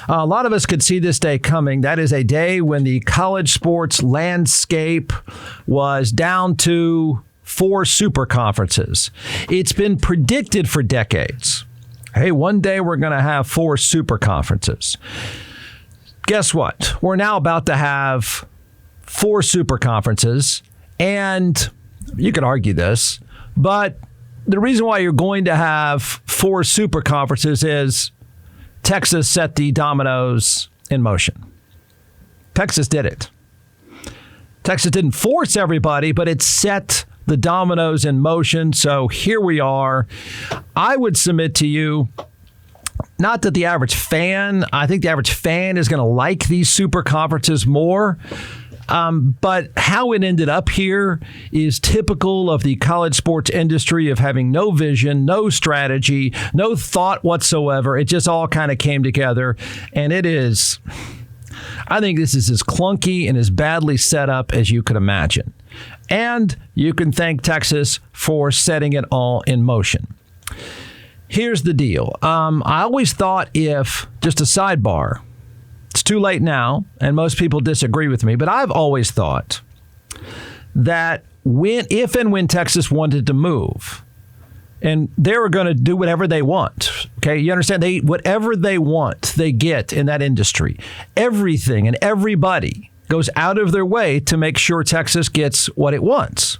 A lot of us could see this day coming. That is a day when the college sports landscape was down to 4 super conferences. It's been predicted for decades. Hey, one day we're going to have 4 super conferences. Guess what? We're now about to have 4 super conferences, and you could argue this, but the reason why you're going to have 4 super conferences is Texas set the dominoes in motion. Texas did it. Texas didn't force everybody, but it set the dominoes in motion. So here we are. I would submit to you, not that the average fan, I think the average fan is going to like these super conferences more. But how it ended up here is typical of the college sports industry of having no vision, no strategy, no thought whatsoever. It just all kind of came together. And it is, I think this is as clunky and as badly set up as you could imagine. And you can thank Texas for setting it all in motion. Here's the deal. I always thought just a sidebar, it's too late now, and most people disagree with me, but I've always thought that if and when Texas wanted to move, and they were going to do whatever they want, okay? You understand? Whatever they want, they get in that industry. Everything and everybody goes out of their way to make sure Texas gets what it wants.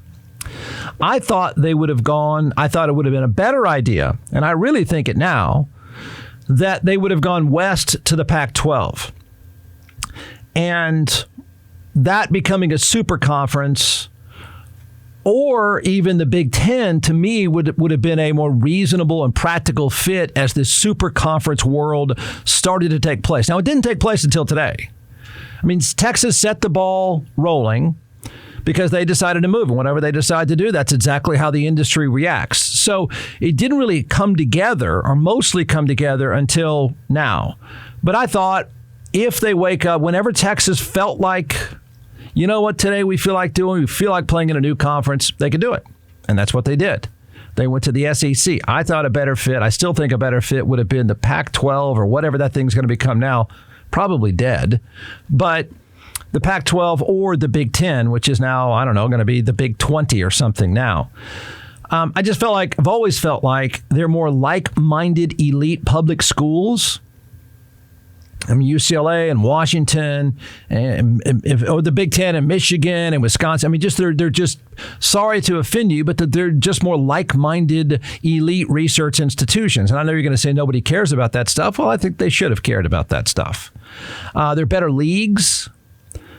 I thought it would have been a better idea, and I really think it now, that they would have gone west to the Pac-12. And that becoming a super conference, or even the Big Ten, to me, would have been a more reasonable and practical fit as this super conference world started to take place. Now, it didn't take place until today. I mean, Texas set the ball rolling because they decided to move. And whatever they decide to do, that's exactly how the industry reacts. So it didn't really come together, or mostly come together, until now. But I thought, if they wake up, whenever Texas felt like, you know what, today we feel like doing, we feel like playing in a new conference, they could do it. And that's what they did. They went to the SEC. I thought a better fit, I still think a better fit would have been the Pac-12 or whatever that thing's going to become now, probably dead. But the Pac-12 or the Big Ten, which is now, I don't know, going to be the Big 20 or something now. I've always felt like they're more like-minded elite public schools. I mean, UCLA and Washington, or the Big Ten and Michigan and Wisconsin. I mean, they're just, sorry to offend you, but they're just more like-minded elite research institutions. And I know you're going to say nobody cares about that stuff. Well, I think they should have cared about that stuff. They're better leagues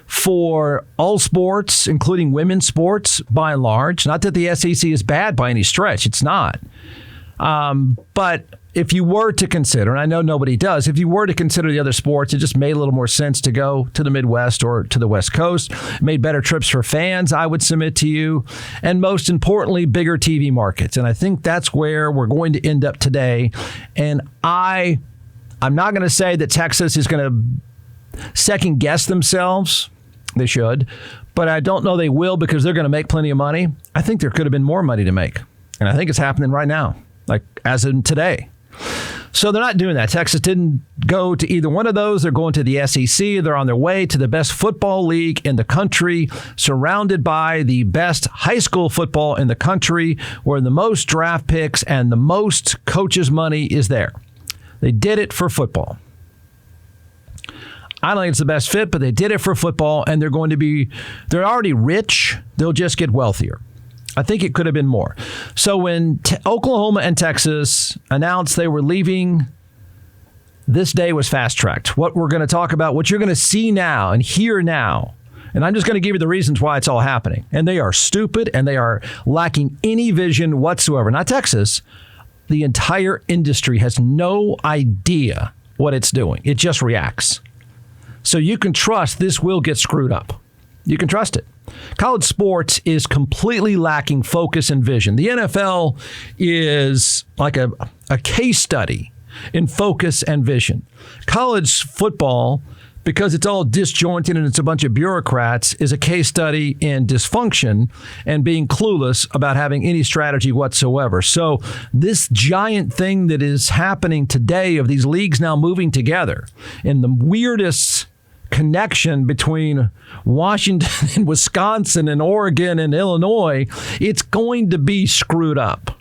for all sports, including women's sports, by and large. Not that the SEC is bad by any stretch. It's not. But if you were to consider, and I know nobody does, if you were to consider the other sports, it just made a little more sense to go to the Midwest or to the West Coast. It made better trips for fans, I would submit to you. And most importantly, bigger TV markets. And I think that's where we're going to end up today. And I'm not going to say that Texas is going to second guess themselves. They should. But I don't know they will, because they're going to make plenty of money. I think there could have been more money to make. And I think it's happening right now, like as in today. So they're not doing that. Texas didn't go to either one of those. They're going to the SEC. They're on their way to the best football league in the country, surrounded by the best high school football in the country, where the most draft picks and the most coaches' money is there. They did it for football. I don't think it's the best fit, but they did it for football, and they're already rich. They'll just get wealthier. I think it could have been more. So when Oklahoma and Texas announced they were leaving, this day was fast-tracked. What we're going to talk about, what you're going to see now and hear now, and I'm just going to give you the reasons why it's all happening. And they are stupid, and they are lacking any vision whatsoever. Not Texas. The entire industry has no idea what it's doing. It just reacts. So you can trust this will get screwed up. You can trust it. College sports is completely lacking focus and vision. The NFL is like a case study in focus and vision. College football because it's all disjointed and it's a bunch of bureaucrats, is a case study in dysfunction and being clueless about having any strategy whatsoever. So this giant thing that is happening today of these leagues now moving together in the weirdest connection between Washington and Wisconsin and Oregon and Illinois, it's going to be screwed up.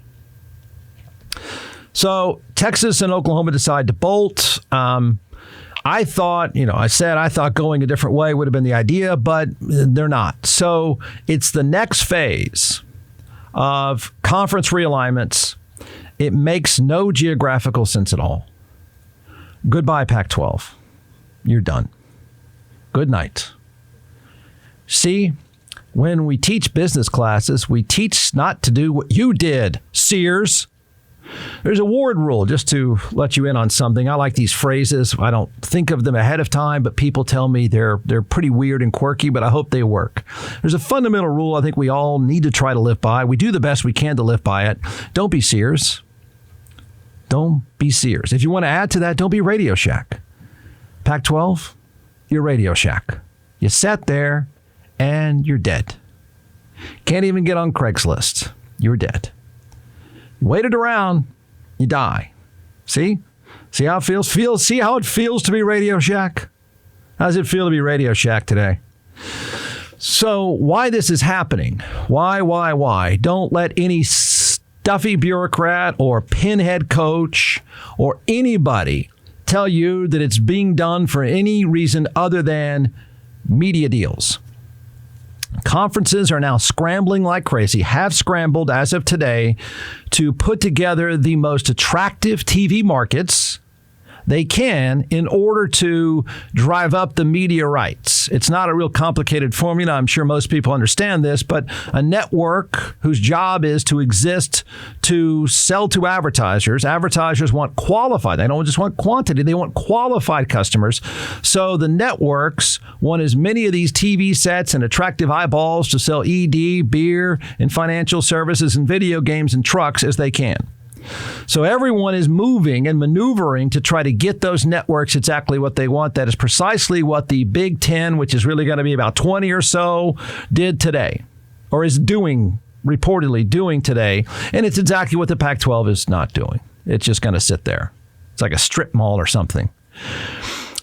So Texas and Oklahoma decide to bolt. I thought going a different way would have been the idea, but they're not. So it's the next phase of conference realignments. It makes no geographical sense at all. Goodbye, Pac-12. You're done. Good night. See, when we teach business classes, we teach not to do what you did, Sears. There's a ward rule, just to let you in on something. I like these phrases. I don't think of them ahead of time, but people tell me they're pretty weird and quirky, but I hope they work. There's a fundamental rule I think we all need to try to live by. We do the best we can to live by it. Don't be Sears. Don't be Sears. If you want to add to that, don't be Radio Shack. Pac-12, you're Radio Shack. You sat there and you're dead. Can't even get on Craigslist. You're dead. Waited around, you die. See how it feels? See how it feels to be Radio Shack? How does it feel to be Radio Shack today? So why this is happening? Why? Don't let any stuffy bureaucrat or pinhead coach or anybody tell you that it's being done for any reason other than media deals. Conferences are now scrambling like crazy, have scrambled as of today, to put together the most attractive TV markets they can in order to drive up the media rights. It's not a real complicated formula. I'm sure most people understand this, but a network whose job is to exist to sell to advertisers. Advertisers want qualified. They don't just want quantity. They want qualified customers. So the networks want as many of these TV sets and attractive eyeballs to sell ED, beer, and financial services and video games and trucks as they can. So everyone is moving and maneuvering to try to get those networks exactly what they want. That is precisely what the Big Ten, which is really going to be about 20 or so, did today, or is reportedly doing today. And it's exactly what the Pac-12 is not doing. It's just going to sit there. It's like a strip mall or something.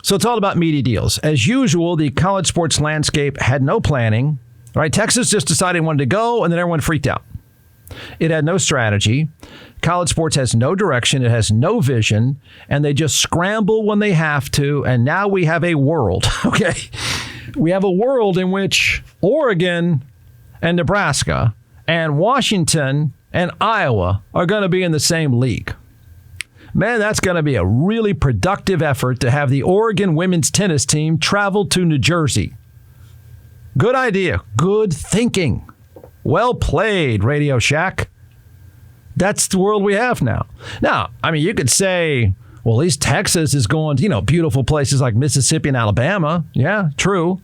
So it's all about media deals. As usual, the college sports landscape had no planning. All right, Texas just decided it wanted to go, and then everyone freaked out. It had no strategy. College sports has no direction. It has no vision, and they just scramble when they have to. And now we have a world, okay? We have a world in which Oregon and Nebraska and Washington and Iowa are going to be in the same league. Man, that's going to be a really productive effort to have the Oregon women's tennis team travel to New Jersey. Good idea. Good thinking. Well played, Radio Shack. That's the world we have now. Now, I mean, you could say, well, at least Texas is going to, beautiful places like Mississippi and Alabama. Yeah, true.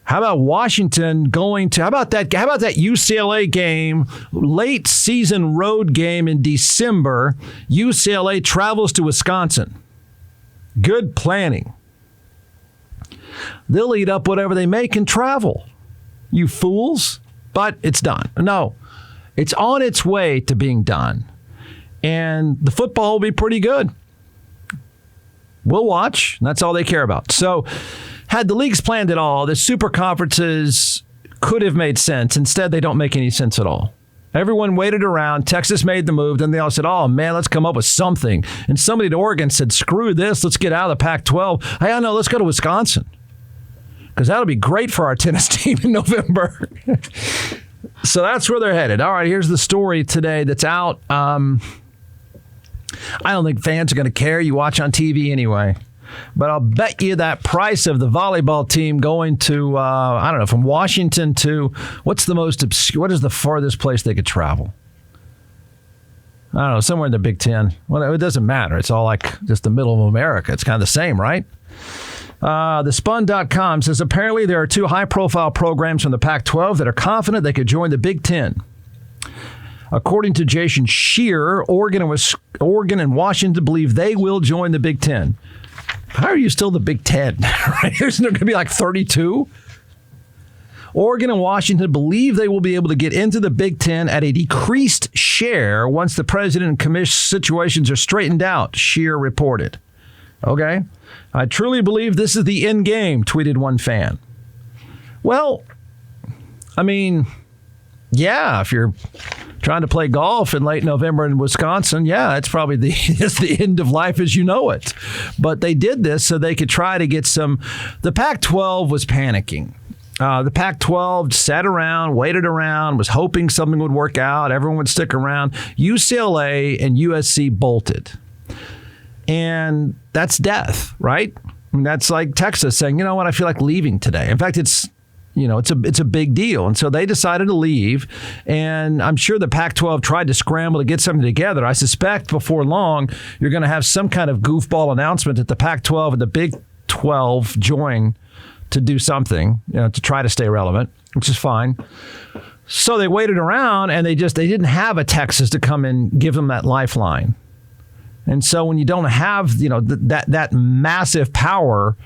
How about Washington how about that UCLA game, late season road game in December? UCLA travels to Wisconsin. Good planning. They'll eat up whatever they make and travel. You fools. But it's done. No, it's on its way to being done. And the football will be pretty good. We'll watch. That's all they care about. So had the leagues planned it all, the super conferences could have made sense. Instead, they don't make any sense at all. Everyone waited around. Texas made the move. Then they all said, oh, man, let's come up with something. And somebody at Oregon said, screw this. Let's get out of the Pac-12. Hey, I know. Let's go to Wisconsin. Because that'll be great for our tennis team in November. So that's where they're headed. All right, here's the story today that's out. I don't think fans are going to care. You watch on TV anyway. But I'll bet you that price of the volleyball team going to, from Washington to, what is the farthest place they could travel? I don't know, somewhere in the Big Ten. Well, it doesn't matter. It's all like just the middle of America. It's kind of the same, right? TheSpun.com says apparently there are two high-profile programs from the Pac-12 that are confident they could join the Big Ten. According to Jason Shearer, Oregon and Washington believe they will join the Big Ten. How are you still the Big Ten? Right? Isn't there going to be like 32? Oregon and Washington believe they will be able to get into the Big Ten at a decreased share once the president and commission situations are straightened out, Scheer reported. Okay? I truly believe this is the end game, tweeted one fan. Well, I mean, yeah, if you're trying to play golf in late November in Wisconsin, yeah, it's probably it's the end of life as you know it. But they did this so they could try to get some. The Pac-12 was panicking. The Pac-12 sat around, waited around, was hoping something would work out. Everyone would stick around. UCLA and USC bolted. And that's death, right? I mean, that's like Texas saying, you know what, I feel like leaving today. In fact, it's a big deal. And so they decided to leave. And I'm sure the Pac-12 tried to scramble to get something together. I suspect before long, you're going to have some kind of goofball announcement that the Pac-12 and the Big 12 join to do something, to try to stay relevant, which is fine. So they waited around and they didn't have a Texas to come and give them that lifeline. And so when you don't have, that massive power,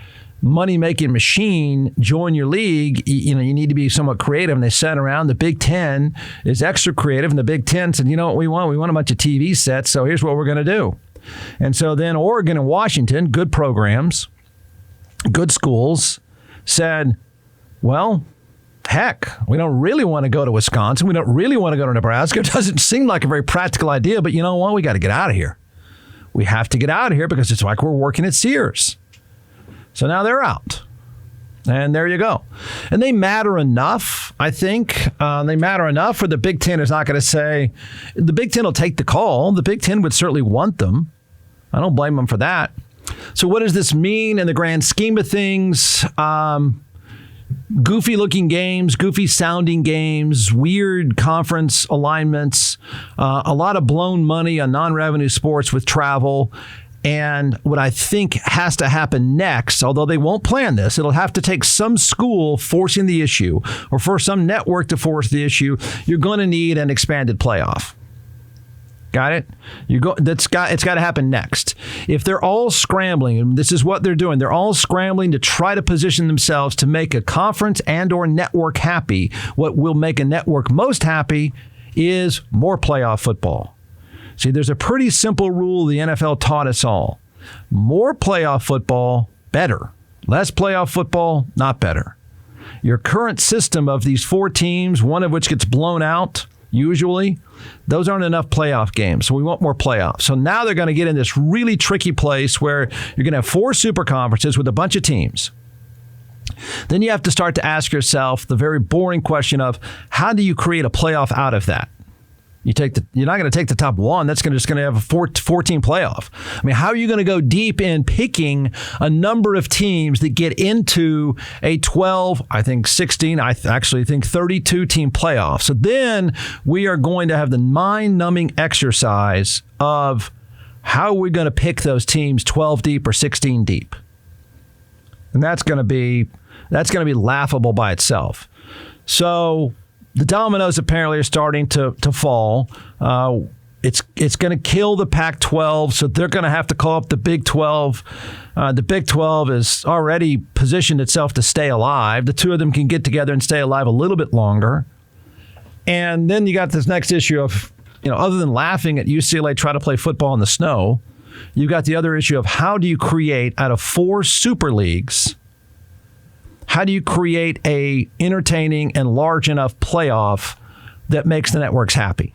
money-making machine join your league, you need to be somewhat creative. And they sat around. The Big Ten is extra creative. And the Big Ten said, you know what we want? We want a bunch of TV sets. So here's what we're going to do. And so then Oregon and Washington, good programs, good schools, said, well, heck, we don't really want to go to Wisconsin. We don't really want to go to Nebraska. It doesn't seem like a very practical idea, but you know what? We got to get out of here. We have to get out of here because it's like we're working at Sears. So now they're out. And there you go. And they matter enough, I think. They matter enough where the Big Ten is not going to say, the Big Ten will take the call. The Big Ten would certainly want them. I don't blame them for that. So what does this mean in the grand scheme of things? Goofy looking games, goofy sounding games, weird conference alignments, a lot of blown money on non-revenue sports with travel. And what I think has to happen next, although they won't plan this, it'll have to take some school forcing the issue or for some network to force the issue. You're going to need an expanded playoff. Got it? It's got to happen next. If they're all scrambling, and this is what they're doing, they're all scrambling to try to position themselves to make a conference and or network happy. What will make a network most happy is more playoff football. See, there's a pretty simple rule the NFL taught us all. More playoff football, better. Less playoff football, not better. Your current system of these 4 teams, one of which gets blown out, usually, those aren't enough playoff games. So we want more playoffs. So now they're going to get in this really tricky place where you're going to have 4 super conferences with a bunch of teams. Then you have to start to ask yourself the very boring question of how do you create a playoff out of that? You're not going to take the top 1. That's just going to have a 4-team playoff. I mean, how are you going to go deep in picking a number of teams that get into a 12, I think 16, I actually think 32-team playoff? So then we are going to have the mind-numbing exercise of how are we going to pick those teams 12 deep or 16 deep? And that's going to be laughable by itself. So the dominoes apparently are starting to fall. It's going to kill the Pac-12, so they're going to have to call up the Big 12. The Big 12 has already positioned itself to stay alive. The two of them can get together and stay alive a little bit longer. And then you got this next issue of, other than laughing at UCLA try to play football in the snow, you've got the other issue of how do you create out of 4 super leagues, how do you create a entertaining and large enough playoff that makes the networks happy?